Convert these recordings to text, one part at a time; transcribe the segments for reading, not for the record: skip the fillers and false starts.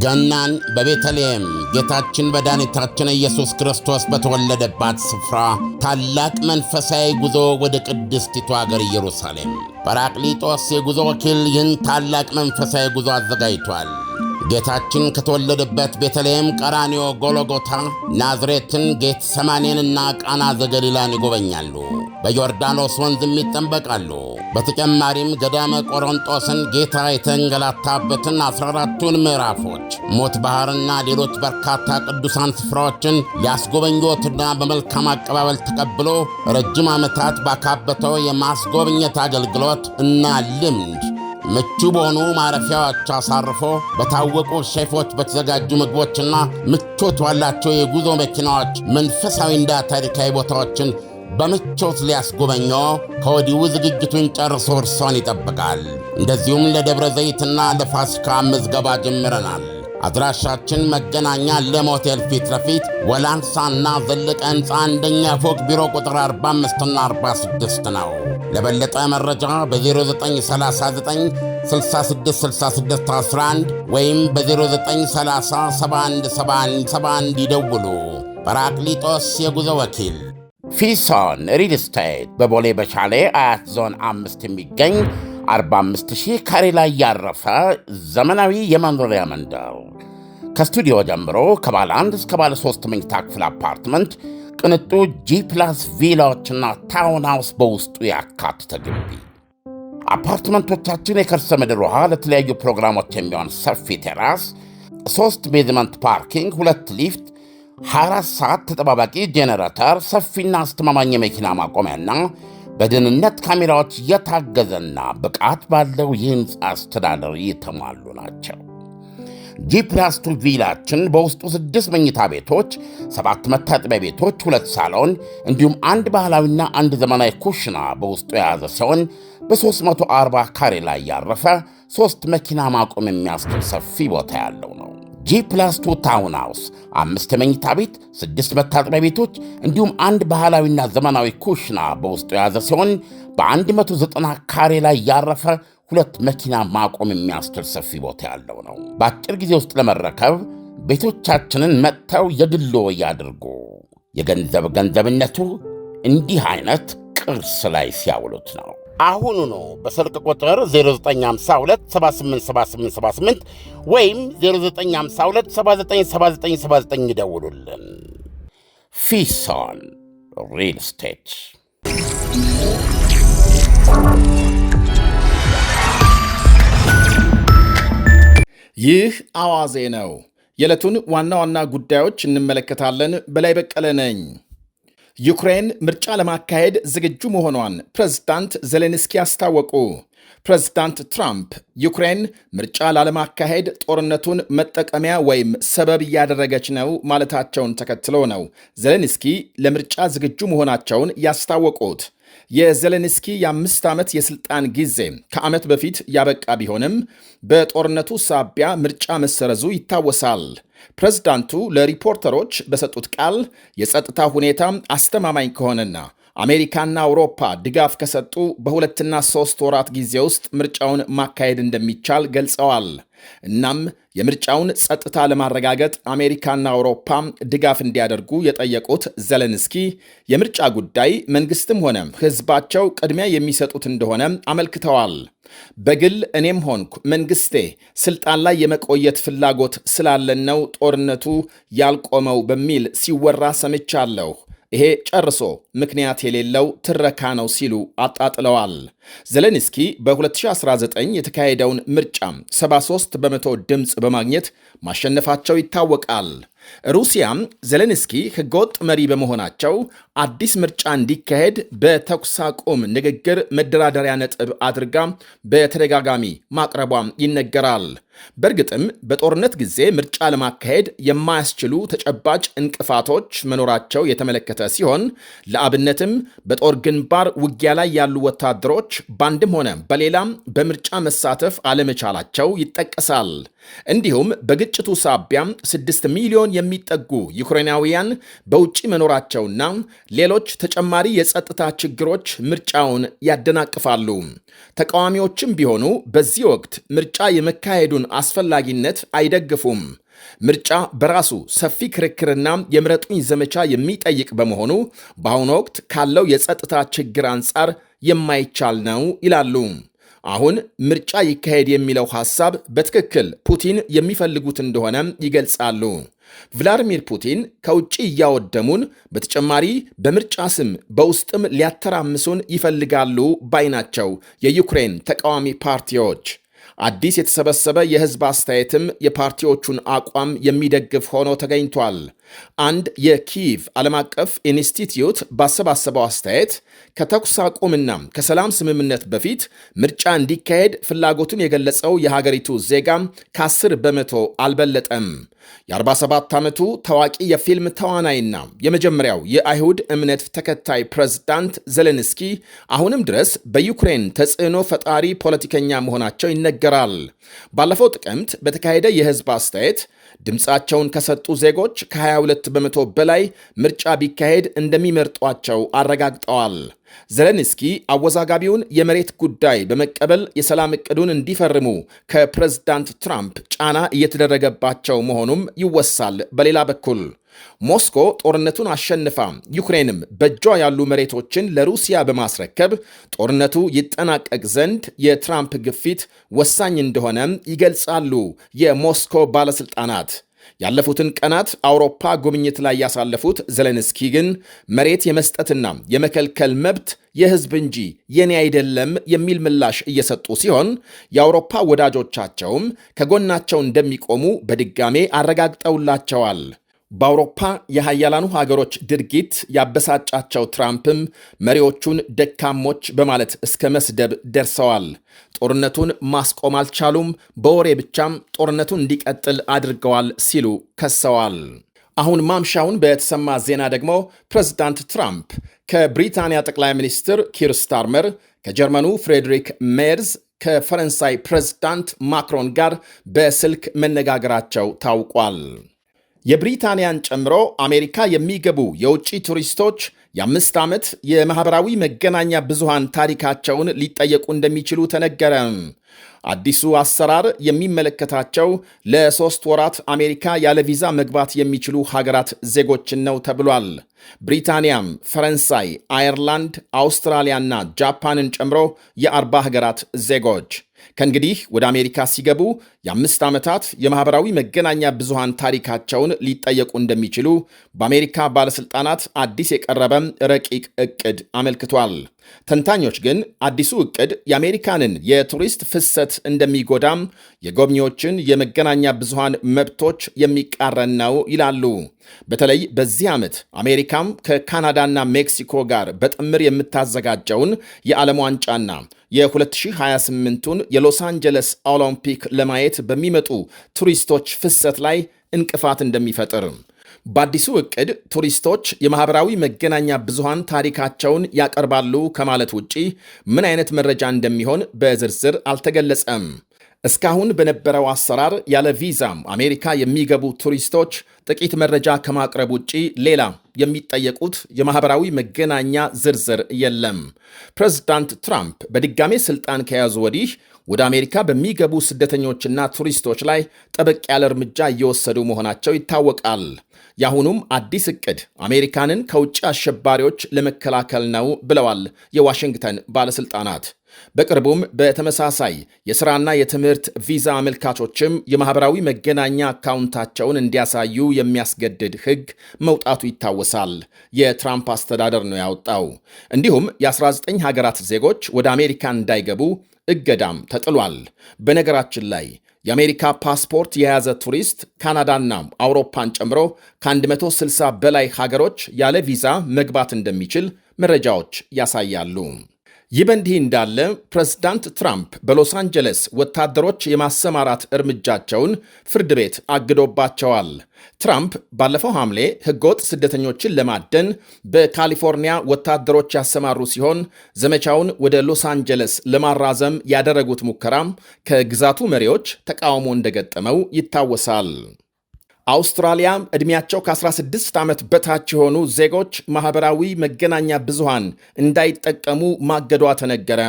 ገናን በቤተልሔም ጌታችን መድኃኒታችን ኢየሱስ ክርስቶስ በተወለደባት ስፍራ ታላቅ መንፈሳዊ ጉዞ ወደ ቅድስቲቱ አገር ኢየሩሳሌም ጰራቅሊጦስ የጉዞ ወኪል ይህን ታላቅ መንፈሳዊ ጉዞ አዘጋጅቷል። ጌታችን ከተወለደበት ቤተልሔም፣ ቀራንዮ፣ ጎልጎታ፣ ናዝሬትን፣ ጌቴሰማኔንና ቃና ዘገሊላን ይጎበኛሉ። በዮርዳኖስ ወንዝም ይጠመቃሉ። በተጨማሪም ገዳመ ቆሮንጦስን ጌታ የተንገላታበትን 14ቱን ምዕራፎች፣ ሞት ባሕርና ሌሎች በርካታ ቅዱሳን ስፍራዎችን ሊያስጎበኞትና በመልካም አቀባበል ተቀብሎ ረጅም ዓመታት ባካበተው የማስጎብኘት አገልግሎት እና ልምድ ምቹ በሆኑ ማረፊያዎች አሳርፎ በታወቁ ሼፎች በተዘጋጁ ምግቦችና ምቾት ባላቸው የጉዞ መኪናዎች መንፈሳዊና ታሪካዊ ቦታዎችን በምቾት ሊያስጎበኞ ከወዲሁ ዝግጅቱን ጨርሶ እርሶን ይጠብቃል። እንደዚሁም ለደብረ ዘይትና ለፋሲካ ምዝገባ ጀምረናል። አድራሻችን መገናኛ ለም ሆቴል ፊት ለፊት ወላንሳና ዘለቀ ሕንፃ አንደኛ ፎቅ ቢሮ ቁጥር 45ና 46 ነው። ለበለጠ መረጃ በ0939 666611 ወይም በ0930717171 ይደውሉ። ጰራቅሊጦስ የጉዞ ወኪል። ፊሶን ሪል ስቴት በቦሌ በሻሌ አያት ዞን 5 የሚገኝ 45,000 ካሬ ላይ ያረፈ ዘመናዊ የመኖሪያ መንደር ከስቱዲዮ ጀምሮ ከባለ 1 እስከ ባለ 3 መኝታ ክፍል አፓርትመንት፣ ቅንጡ ጂ+ ቪላዎችና ታውን ሃውስ በውስጡ ያካተተ ግቢ። አፓርትመንቶቻችን የከርሰ ምድር ውሃ፣ ለተለያዩ ፕሮግራሞች የሚሆን ሰፊ ቴራስ፣ 3 ቤዝመንት ፓርኪንግ፣ 2 ሊፍት፣ 24 ሰዓት ተጠባባቂ ጄኔሬተር፣ ሰፊና አስተማማኝ የመኪና ማቆሚያና በደህንነት ካሜራዎች የታገዘና ብቃት ባለው የሕንፃ አስተዳደር የተሟሉ ናቸው። ጂ+2 ቪላችን በውስጡ 6 መኝታ ቤቶች፣ 7 መታጠቢያ ቤቶች፣ 2 ሳሎን እንዲሁም 1 ባህላዊና 1 ዘመናዊ ኩሽና በውስጡ የያዘ ሲሆን በ340 ካሬ ላይ ያረፈ 3 መኪና ማቆም የሚያስችል ሰፊ ቦታ ያለው ነው። ጂ+2 ታውን ሃውስ 5 መኝታ ቤት፣ 6 መታጠቢያ ቤቶች እንዲሁም 1 ባህላዊና ዘመናዊ ኩሽና በውስጡ የያዘ ሲሆን በ190 ካሬ ላይ ያረፈ 2 መኪና ማቆም የሚያስችል ሰፊ ቦታ ያለው ነው። በአጭር ጊዜ ውስጥ ለመረከብ ቤቶቻችንን መጥተው የግሎ ያድርጉ። ገንዘብነቱ እንዲህ አይነት ቅርስ ላይ ሲያውሉት ነው። አሁኑኑ በስልክ ቁጥር 0952787878 ወይም 0952797979 ይደውሉልን። ፊሶን ሪል ስቴት። ይህ አዋዜ ነው። የዕለቱን ዋና ዋና ጉዳዮች እንመለከታለን። በላይ በቀለ ነኝ። ዩክሬን ምርጫ ለማካሄድ ዝግጁ መሆኗን ፕሬዝዳንት ዜሌንስኪ አስታወቁ። ፕሬዝዳንት ትራምፕ ዩክሬን ምርጫ ላለማካሄድ ጦርነቱን መጠቀሚያ ወይም ሰበብ እያደረገች ነው ማለታቸውን ተከትሎ ነው ዜሌንስኪ ለምርጫ ዝግጁ መሆናቸውን ያስታወቁት። የዜሌንስኪ የ5 ዓመት የሥልጣን ጊዜ ከዓመት በፊት ያበቃ ቢሆንም በጦርነቱ ሳቢያ ምርጫ መሰረዙ ይታወሳል። ፕሬዝዳንቱ ለሪፖርተሮች በሰጡት ቃል የጸጥታ ሁኔታ አስተማማኝ ከሆነና አሜሪካና አውሮፓ ድጋፍ ከሰጡ በ2 እና 3 ወራት ጊዜ ውስጥ ምርጫውን ማካሄድ እንደሚቻል ገልጸዋል። እናም የምርጫውን ጸጥታ ለማረጋገጥ አሜሪካና አውሮፓ ድጋፍ እንዲያደርጉ የጠየቁት ዜሌንስኪ የምርጫ ጉዳይ መንግስትም ሆነ ሕዝባቸው ቅድሚያ የሚሰጡት እንደሆነ አመልክተዋል። በግል እኔም ሆንኩ መንግስቴ ስልጣን ላይ የመቆየት ፍላጎት ስላለን ነው ጦርነቱ ያልቆመው በሚል ሲወራ ሰምቻለሁ። ይሄ ጨርሶ ምክንያት የሌለው ትረካ ነው ሲሉ አጣጥለዋል። ዜሌንስኪ በ2019 የተካሄደውን ምርጫ 73 በመቶ ድምፅ በማግኘት ማሸነፋቸው ይታወቃል። ሩሲያም ዜሌንስኪ ህገወጥ መሪ በመሆናቸው አዲስ ምርጫ እንዲካሄድ በተኩስ አቁም ንግግር መደራደሪያ ነጥብ አድርጋ በተደጋጋሚ ማቅረቧም ይነገራል። በእርግጥም በጦርነት ጊዜ ምርጫ ለማካሄድ የማያስችሉ ተጨባጭ እንቅፋቶች መኖራቸው የተመለከተ ሲሆን ለአብነትም በጦር ግንባር ውጊያ ላይ ያሉ ወታደሮች በአንድም ሆነ በሌላም በምርጫ መሳተፍ አለመቻላቸው ይጠቀሳል። እንዲሁም በግጭቱ ሳቢያ 6 ሚሊዮን የሚጠጉ ዩክሬናውያን በውጭ መኖራቸውና ሌሎች ተጨማሪ የጸጥታ ችግሮች ምርጫውን ያደናቅፋሉ። ተቃዋሚዎችም ቢሆኑ በዚህ ወቅት ምርጫ የመካሄዱን አስፈላጊነት አይደግፉም። ምርጫ በራሱ ሰፊ ክርክርና የምረጡኝ ዘመቻ የሚጠይቅ በመሆኑ በአሁኑ ወቅት ካለው የጸጥታ ችግር አንጻር የማይቻል ነው ይላሉ። አሁን ምርጫ ይካሄድ የሚለው ሐሳብ በትክክል ፑቲን የሚፈልጉት እንደሆነ ይገልጻሉ። ቭላዲሚር ፑቲን ከውጭ እያወደሙን፣ በተጨማሪ በምርጫ ስም በውስጥም ሊያተራምሱን ይፈልጋሉ ባይ ናቸው የዩክሬን ተቃዋሚ ፓርቲዎች። አዲስ የተሰበሰበ የሕዝብ አስተያየትም የፓርቲዎቹን አቋም የሚደግፍ ሆኖ ተገኝቷል። አንድ የኪየቭ ዓለም አቀፍ ኢንስቲትዩት ባሰባሰበው አስተያየት ከተኩስ አቁምና ከሰላም ስምምነት በፊት ምርጫ እንዲካሄድ ፍላጎቱን የገለጸው የሀገሪቱ ዜጋ ከ10 በመቶ አልበለጠም። የ47 ዓመቱ ታዋቂ የፊልም ተዋናይና የመጀመሪያው የአይሁድ እምነት ተከታይ ፕሬዝዳንት ዜሌንስኪ አሁንም ድረስ በዩክሬን ተጽዕኖ ፈጣሪ ፖለቲከኛ መሆናቸው ይነገራል። ባለፈው ጥቅምት በተካሄደ የሕዝብ አስተያየት ድምፃቸውን ከሰጡ ዜጎች ከ22 በመቶ በላይ ምርጫ ቢካሄድ እንደሚመርጧቸው አረጋግጠዋል። ዜሌንስኪ አወዛጋቢውን የመሬት ጉዳይ በመቀበል የሰላም ዕቅዱን እንዲፈርሙ ከፕሬዝዳንት ትራምፕ ጫና እየተደረገባቸው መሆኑም ይወሳል። በሌላ በኩል ሞስኮ ጦርነቱን አሸንፋ ዩክሬንም በእጇ ያሉ መሬቶችን ለሩሲያ በማስረከብ ጦርነቱ ይጠናቀቅ ዘንድ የትራምፕ ግፊት ወሳኝ እንደሆነ ይገልጻሉ የሞስኮ ባለሥልጣናት። ያለፉትን ቀናት አውሮፓ ጉብኝት ላይ ያሳለፉት ዜሌንስኪ ግን መሬት የመስጠትና የመከልከል መብት የሕዝብ እንጂ የኔ አይደለም የሚል ምላሽ እየሰጡ ሲሆን የአውሮፓ ወዳጆቻቸውም ከጎናቸው እንደሚቆሙ በድጋሜ አረጋግጠውላቸዋል። በአውሮፓ የሃያላኑ ሀገሮች ድርጊት ያበሳጫቸው ትራምፕም መሪዎቹን ደካሞች በማለት እስከ መስደብ ደርሰዋል። ጦርነቱን ማስቆም አልቻሉም፣ በወሬ ብቻም ጦርነቱን እንዲቀጥል አድርገዋል ሲሉ ከሰዋል። አሁን ማምሻውን በተሰማ ዜና ደግሞ ፕሬዝዳንት ትራምፕ ከብሪታንያ ጠቅላይ ሚኒስትር ኪር ስታርመር፣ ከጀርመኑ ፍሬድሪክ ሜርዝ፣ ከፈረንሳይ ፕሬዝዳንት ማክሮን ጋር በስልክ መነጋገራቸው ታውቋል። የብሪታንያን ጨምሮ አሜሪካ የሚገቡ የውጭ ቱሪስቶች የ5 ዓመት የማኅበራዊ መገናኛ ብዙሃን ታሪካቸውን ሊጠየቁ እንደሚችሉ ተነገረ። አዲሱ አሰራር የሚመለከታቸው ለ3 ወራት አሜሪካ ያለ ቪዛ መግባት የሚችሉ ሀገራት ዜጎችን ነው ተብሏል። ብሪታንያም፣ ፈረንሳይ፣ አየርላንድ፣ አውስትራሊያና ጃፓንን ጨምሮ የ40 ሀገራት ዜጎች ከእንግዲህ ወደ አሜሪካ ሲገቡ የ5 ዓመታት የማኅበራዊ መገናኛ ብዙሃን ታሪካቸውን ሊጠየቁ እንደሚችሉ በአሜሪካ ባለሥልጣናት አዲስ የቀረበ ረቂቅ ዕቅድ አመልክቷል። ተንታኞች ግን አዲሱ ዕቅድ የአሜሪካንን የቱሪስት ፍሰት እንደሚጎዳም፣ የጎብኚዎችን የመገናኛ ብዙሃን መብቶች የሚቃረን ነው ይላሉ። በተለይ በዚህ ዓመት አሜሪካም ከካናዳና ሜክሲኮ ጋር በጥምር የምታዘጋጀውን የዓለም ዋንጫና የ2028ቱን የሎስ አንጀለስ ኦሎምፒክ ለማየት በሚመጡ ቱሪስቶች ፍሰት ላይ እንቅፋት እንደሚፈጥር፣ በአዲሱ ዕቅድ ቱሪስቶች የማኅበራዊ መገናኛ ብዙሃን ታሪካቸውን ያቀርባሉ ከማለት ውጪ ምን አይነት መረጃ እንደሚሆን በዝርዝር አልተገለጸም። እስካሁን በነበረው አሰራር ያለ ቪዛም አሜሪካ የሚገቡ ቱሪስቶች ጥቂት መረጃ ከማቅረብ ውጪ ሌላ የሚጠየቁት የማኅበራዊ መገናኛ ዝርዝር የለም። ፕሬዝዳንት ትራምፕ በድጋሜ ሥልጣን ከያዙ ወዲህ ወደ አሜሪካ በሚገቡ ስደተኞችና ቱሪስቶች ላይ ጠበቅ ያለ እርምጃ እየወሰዱ መሆናቸው ይታወቃል። የአሁኑም አዲስ ዕቅድ አሜሪካንን ከውጭ አሸባሪዎች ለመከላከል ነው ብለዋል የዋሽንግተን ባለሥልጣናት። በቅርቡም በተመሳሳይ የሥራና የትምህርት ቪዛ አመልካቾችም የማኅበራዊ መገናኛ አካውንታቸውን እንዲያሳዩ የሚያስገድድ ሕግ መውጣቱ ይታወሳል። የትራምፕ አስተዳደር ነው ያወጣው። እንዲሁም የ19 ሀገራት ዜጎች ወደ አሜሪካ እንዳይገቡ እገዳም ተጥሏል። በነገራችን ላይ የአሜሪካ ፓስፖርት የያዘ ቱሪስት ካናዳና አውሮፓን ጨምሮ ከ160 በላይ ሀገሮች ያለ ቪዛ መግባት እንደሚችል መረጃዎች ያሳያሉ። ይህ በእንዲህ እንዳለ ፕሬዝዳንት ትራምፕ በሎስ አንጀለስ ወታደሮች የማሰማራት እርምጃቸውን ፍርድ ቤት አግዶባቸዋል። ትራምፕ ባለፈው ሐምሌ ሕገወጥ ስደተኞችን ለማደን በካሊፎርኒያ ወታደሮች ያሰማሩ ሲሆን ዘመቻውን ወደ ሎስ አንጀለስ ለማራዘም ያደረጉት ሙከራም ከግዛቱ መሪዎች ተቃውሞ እንደገጠመው ይታወሳል። አውስትራሊያ ዕድሜያቸው ከ16 ዓመት በታች የሆኑ ዜጎች ማኅበራዊ መገናኛ ብዙሃን እንዳይጠቀሙ ማገዷ ተነገረ።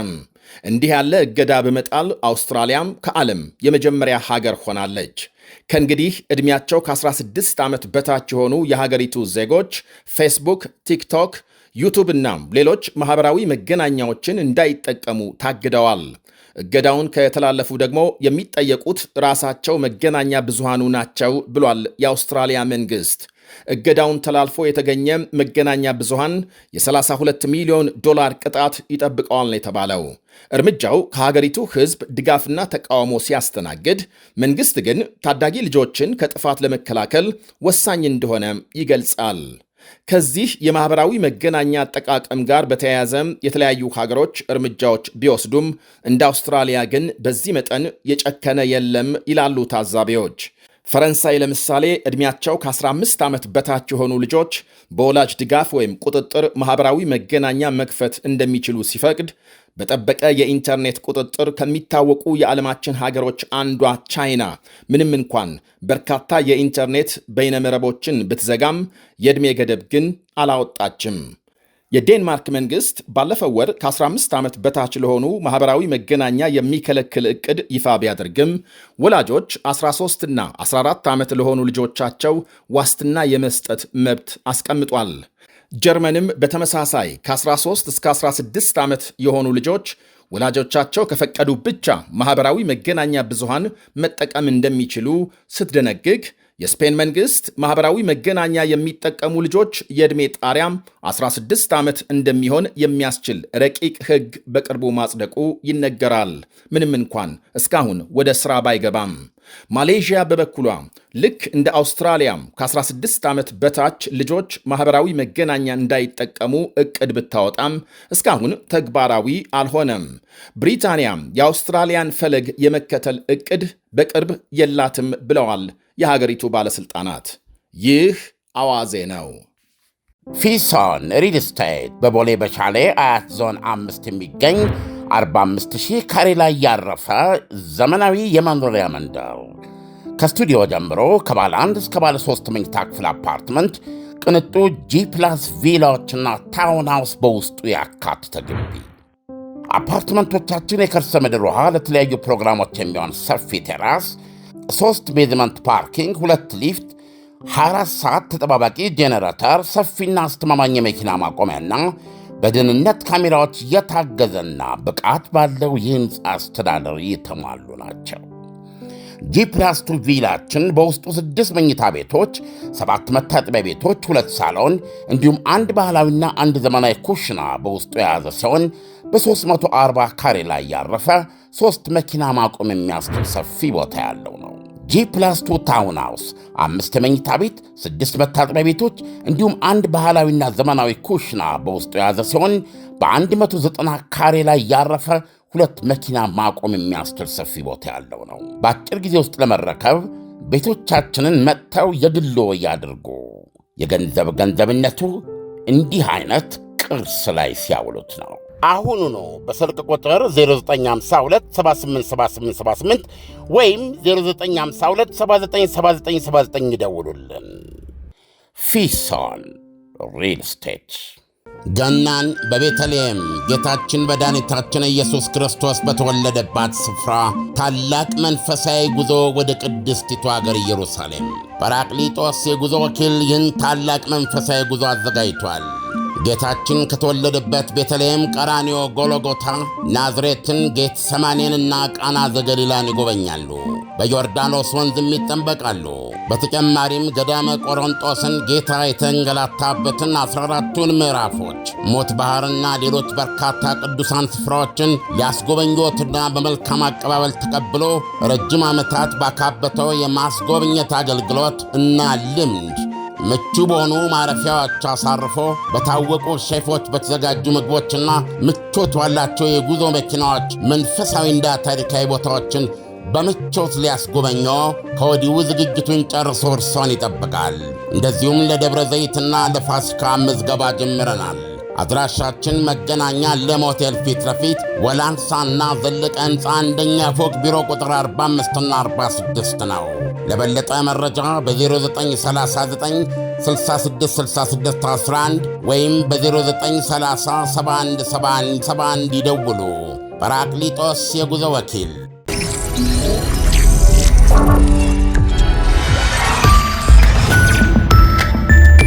እንዲህ ያለ እገዳ በመጣል አውስትራሊያም ከዓለም የመጀመሪያ ሀገር ሆናለች። ከእንግዲህ ዕድሜያቸው ከ16 ዓመት በታች የሆኑ የሀገሪቱ ዜጎች ፌስቡክ፣ ቲክቶክ፣ ዩቱብ እና ሌሎች ማኅበራዊ መገናኛዎችን እንዳይጠቀሙ ታግደዋል። እገዳውን ከተላለፉ ደግሞ የሚጠየቁት ራሳቸው መገናኛ ብዙሃኑ ናቸው ብሏል የአውስትራሊያ መንግሥት። እገዳውን ተላልፎ የተገኘ መገናኛ ብዙሃን የ32 ሚሊዮን ዶላር ቅጣት ይጠብቀዋል ነው የተባለው። እርምጃው ከሀገሪቱ ሕዝብ ድጋፍና ተቃውሞ ሲያስተናግድ፣ መንግሥት ግን ታዳጊ ልጆችን ከጥፋት ለመከላከል ወሳኝ እንደሆነ ይገልጻል። ከዚህ የማኅበራዊ መገናኛ አጠቃቀም ጋር በተያያዘ የተለያዩ ሀገሮች እርምጃዎች ቢወስዱም እንደ አውስትራሊያ ግን በዚህ መጠን የጨከነ የለም ይላሉ ታዛቢዎች። ፈረንሳይ ለምሳሌ ዕድሜያቸው ከ15 ዓመት በታች የሆኑ ልጆች በወላጅ ድጋፍ ወይም ቁጥጥር ማኅበራዊ መገናኛ መክፈት እንደሚችሉ ሲፈቅድ፣ በጠበቀ የኢንተርኔት ቁጥጥር ከሚታወቁ የዓለማችን ሀገሮች አንዷ ቻይና ምንም እንኳን በርካታ የኢንተርኔት በይነመረቦችን ብትዘጋም የዕድሜ ገደብ ግን አላወጣችም። የዴንማርክ መንግሥት ባለፈው ወር ከ15 ዓመት በታች ለሆኑ ማኅበራዊ መገናኛ የሚከለክል ዕቅድ ይፋ ቢያደርግም ወላጆች 13 እና 14 ዓመት ለሆኑ ልጆቻቸው ዋስትና የመስጠት መብት አስቀምጧል። ጀርመንም በተመሳሳይ ከ13 እስከ 16 ዓመት የሆኑ ልጆች ወላጆቻቸው ከፈቀዱ ብቻ ማኅበራዊ መገናኛ ብዙሃን መጠቀም እንደሚችሉ ስትደነግግ፣ የስፔን መንግሥት ማኅበራዊ መገናኛ የሚጠቀሙ ልጆች የዕድሜ ጣሪያም 16 ዓመት እንደሚሆን የሚያስችል ረቂቅ ሕግ በቅርቡ ማጽደቁ ይነገራል። ምንም እንኳን እስካሁን ወደ ሥራ ባይገባም። ማሌዥያ በበኩሏ ልክ እንደ አውስትራሊያም ከ16 ዓመት በታች ልጆች ማኅበራዊ መገናኛ እንዳይጠቀሙ ዕቅድ ብታወጣም እስካሁን ተግባራዊ አልሆነም። ብሪታንያም የአውስትራሊያን ፈለግ የመከተል ዕቅድ በቅርብ የላትም ብለዋል የሀገሪቱ ባለሥልጣናት። ይህ አዋዜ ነው። ፊሶን ሪል ስቴት በቦሌ በሻሌ አያት ዞን 5 የሚገኝ 45,000 ካሬ ላይ ያረፈ ዘመናዊ የመኖሪያ መንደር ከስቱዲዮ ጀምሮ ከባለ 1 እስከ ባለ 3 መኝታ ክፍል አፓርትመንት፣ ቅንጡ ጂ+ ቪላዎችና ታውን ሃውስ በውስጡ ያካተተ ግቢ። አፓርትመንቶቻችን የከርሰ ምድር ውሃ፣ ለተለያዩ ፕሮግራሞች የሚሆን ሰፊ ቴራስ፣ 3 ቤዝመንት ፓርኪንግ፣ 2 ሊፍት፣ 24 ሰዓት ተጠባባቂ ጄኔሬተር፣ ሰፊና አስተማማኝ የመኪና ማቆሚያና በደህንነት ካሜራዎች የታገዘና ብቃት ባለው የሕንፃ አስተዳደር የተሟሉ ናቸው። ጂ+2 ቪላችን በውስጡ 6 መኝታ ቤቶች፣ 7 መታጠቢያ ቤቶች፣ 2 ሳሎን እንዲሁም አንድ ባህላዊና አንድ ዘመናዊ ኩሽና በውስጡ የያዘ ሲሆን በ340 ካሬ ላይ ያረፈ 3 መኪና ማቆም የሚያስችል ሰፊ ቦታ ያለው ነው። ጂ+2 ታውን ሃውስ 5 መኝታ ቤት፣ 6 መታጠቢያ ቤቶች እንዲሁም አንድ ባህላዊና ዘመናዊ ኩሽና በውስጡ የያዘ ሲሆን በ190 ካሬ ላይ ያረፈ 2 መኪና ማቆም የሚያስችል ሰፊ ቦታ ያለው ነው። በአጭር ጊዜ ውስጥ ለመረከብ ቤቶቻችንን መጥተው የግሎ ያድርጉ። ገንዘብነቱ እንዲህ አይነት ቅርስ ላይ ሲያውሉት ነው። አሁኑ ነው በስልክ ቁጥር 0952787878 ወይም 0952797979 ይደውሉልን። ፊሶን ሪል ስቴት። ገናን በቤተልሔም ጌታችን መድኃኒታችን ኢየሱስ ክርስቶስ በተወለደባት ስፍራ ታላቅ መንፈሳዊ ጉዞ ወደ ቅድስቲቱ አገር ኢየሩሳሌም ጰራቅሊጦስ የጉዞ ወኪል ይህን ታላቅ መንፈሳዊ ጉዞ አዘጋጅቷል። ጌታችን ከተወለደበት ቤተልሔም፣ ቀራንዮ፣ ጎልጎታ፣ ናዝሬትን፣ ጌት ሰማኔንና ቃና ዘገሊላን ይጎበኛሉ። በዮርዳኖስ ወንዝም ይጠመቃሉ። በተጨማሪም ገዳመ ቆሮንጦስን፣ ጌታ የተንገላታበትን 14ቱን ምዕራፎች፣ ሞት ባሕርና ሌሎች በርካታ ቅዱሳን ስፍራዎችን ሊያስጎበኞትና በመልካም አቀባበል ተቀብሎ ረጅም ዓመታት ባካበተው የማስጎብኘት አገልግሎት እና ልምድ ምቹ በሆኑ ማረፊያዎች አሳርፎ በታወቁ ሼፎች በተዘጋጁ ምግቦችና ምቾት ባላቸው የጉዞ መኪናዎች መንፈሳዊና ታሪካዊ ቦታዎችን በምቾት ሊያስጎበኞ ከወዲሁ ዝግጅቱን ጨርሶ እርሶን ይጠብቃል። እንደዚሁም ለደብረ ዘይትና ለፋሲካ ምዝገባ ጀምረናል። አድራሻችን መገናኛ ለም ሆቴል ፊት ለፊት ወላንሳና ዘለቀ ሕንፃ አንደኛ ፎቅ ቢሮ ቁጥር 45ና 46 ነው። ለበለጠ መረጃ በ0939 666611 ወይም በ0930 717171 ይደውሉ። ጰራቅሊጦስ የጉዞ ወኪል